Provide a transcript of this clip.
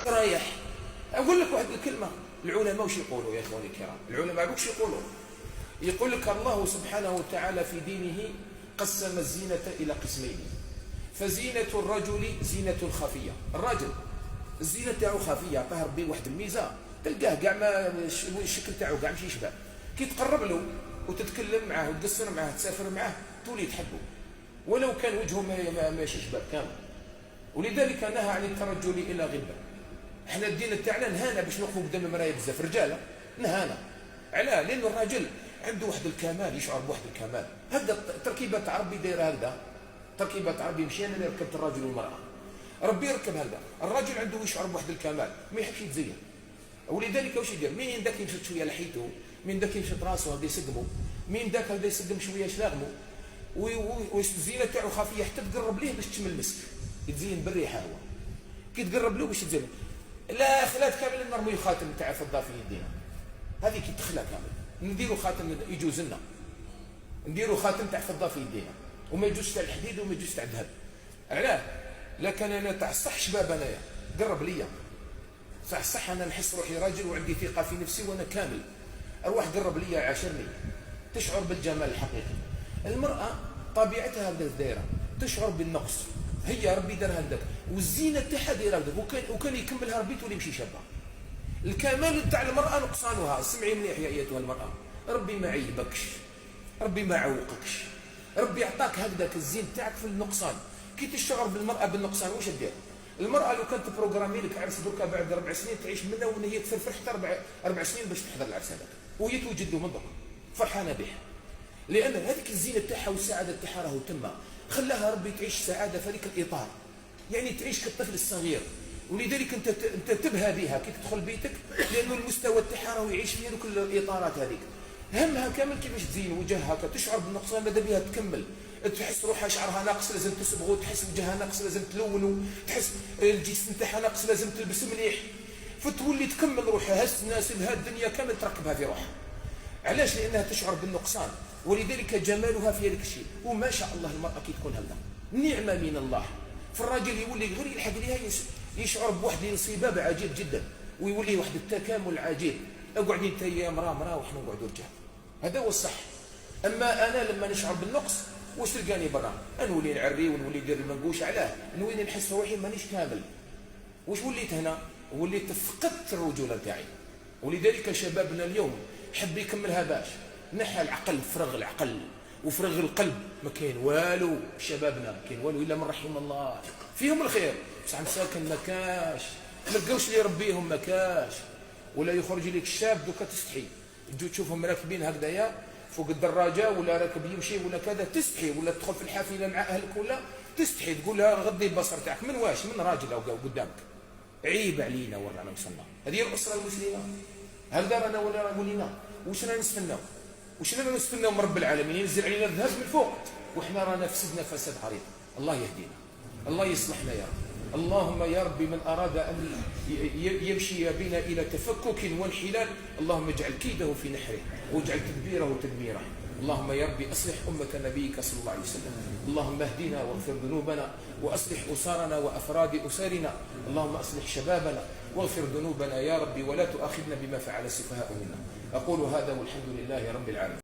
رايح. أقول لك واحد الكلمة، العلماء وش يقولوا يا إخواني الكرام؟ العلماء وش يقولوا؟ يقول لك الله سبحانه وتعالى في دينه قسم الزينة إلى قسمين. فزينة الرجل زينة خفية. الرجل الزينة تاعو خفية، طاهر بيه واحد الميزة تلقاه كاع ما الشكل تاعو كاع ماشي يشبه. كي تقرب له وتتكلم معاه وتقصر معاه تسافر معاه تولي تحبه ولو كان وجهه ماشي شباب كامل. ولذلك نهى عن الترجل إلى غبة. احنا الدين تاعنا نهانا باش نوقفوا قدام المرايه بزاف، رجاله نهانا. علاه؟ لأنه الراجل عنده واحد الكمال، يشعر بواحد الكمال. هذا تركيبة ربي دايره هكذا، تركيبة ربي. مشي انا اللي ركبت الراجل والمرأة، ربي يركب هذا. الراجل عنده يشعر بواحد الكمال، ما يحبش يتزين. ولذلك واش يدير؟ مين ذاك يمشط شويه لحيته، مين ذاك يمشط راسه هذا يسقمه، مين ذاك هذا يسقم شويه شلاغمه، والزينه تاعو خفيه حتى تقرب ليه باش تشم المسك، يتزين بالريحه هو. كي تقرب له باش تزين لا خلات كامل نرمي خاتم تاع فضه في يدينا، هذه كي تخلى كامل نديروا خاتم يجوز لنا، نديروا خاتم تاع فضه في يدينا وما يجوز تاع الحديد وما يجوز تاع الذهب. علاه؟ لكن انا تاع الصح شباب انايا قرب ليا صح انا نحس روحي راجل وعندي ثقه في نفسي وانا كامل. اروح قرب ليا عاشرني، تشعر بالجمال الحقيقي. المراه طبيعتها هكذا دايره، تشعر بالنقص، هي ربي دارها هكذاك، والزينه تاعها دايره هكذاك، وكان يكملها ربي تولي يمشي شابه. الكمال تاع المراه نقصانها. اسمعي مليح يا ايتها المراه، ربي ما عيبكش، ربي ما عوقكش، ربي عطاك هكذاك الزين تاعك في النقصان. كي تشعر بالمراه بالنقصان واش دير؟ المراه لو كانت بروغرامي لك عرس دركا بعد 4 سنين تعيش منه وان هي تفرفر حتى 4 سنين باش تحضر العرس هذاك، وهي توجد له من درك فرحانه به، لان هذيك الزينه تاعها والسعاده تاعها راهو تما. خلاها ربي تعيش سعاده في هذيك الاطار، يعني تعيش كالطفل الصغير. ولذلك انت تبهى بها كي تدخل بيتك، لانه المستوى تاعها راهو يعيش في هذوك الاطارات هذيك. همها كامل كيفاش تزين وجهها، تشعر بالنقصان ماذا بها تكمل، تحس روحها شعرها ناقص لازم تصبغه، تحس وجهها ناقص لازم تلونه، تحس الجسم تاعها ناقص لازم تلبس مليح، فتولي تكمل روحها. هز الناس بها الدنيا كامل تركبها في روحها. علاش؟ لانها تشعر بالنقصان. ولذلك جمالها في هذاك الشيء. وما شاء الله المراه كي تكون هكذا نعمه من الله. فالراجل يولي غير يلحق ليها يشعر بواحد الانصباب عجيب جدا، ويولي واحد التكامل عجيب. اقعدي انت يا مراه وحنا نقعدوا رجال، هذا هو الصح. اما انا لما نشعر بالنقص واش تلقاني برا؟ نولي نعري ونولي ندير المنقوش. علاه؟ نولي نحس روحي مانيش كامل. واش وليت هنا؟ وليت فقدت الرجوله تاعي. ولذلك شبابنا اليوم حب يكملها باش نحى العقل، فرغ العقل وفرغ القلب، ما كاين والو. شبابنا ما كاين والو الا من رحم الله، فيهم الخير بصح مساكن ما كاش، ما لقاوش اللي يربيهم ما كاش. ولا يخرج لك الشاب دوكا تستحي تجو تشوفهم راكبين هكذايا فوق الدراجه ولا راكب يمشي ولا كذا تستحي، ولا تدخل في الحافله مع اهلك ولا تستحي تقول لها غضي البصر تاعك. من واش؟ من راجل او قدامك. عيب علينا ورانا وصلنا. هذه الاسره المسلمه، هل دارنا ولا ولينا؟ واش رانا نستناو؟ واش رانا نستناو من رب العالمين ينزل علينا الذهب من فوق وحنا رانا فسدنا فساد عريض؟ الله يهدينا، الله يصلحنا يا رب. اللهم يا رب من أراد أن يمشي بنا إلى تفكك وانحلال اللهم اجعل كيده في نحره واجعل تدبيره تدميره. اللهم يا رب أصلح أمة نبيك صلى الله عليه وسلم. اللهم اهدنا واغفر ذنوبنا وأصلح أسارنا وأفراد أسارنا. اللهم أصلح شبابنا واغفر ذنوبنا يا رب، ولا تؤاخذنا بما فعل السفهاء منا. أقول هذا والحمد لله رب العالمين.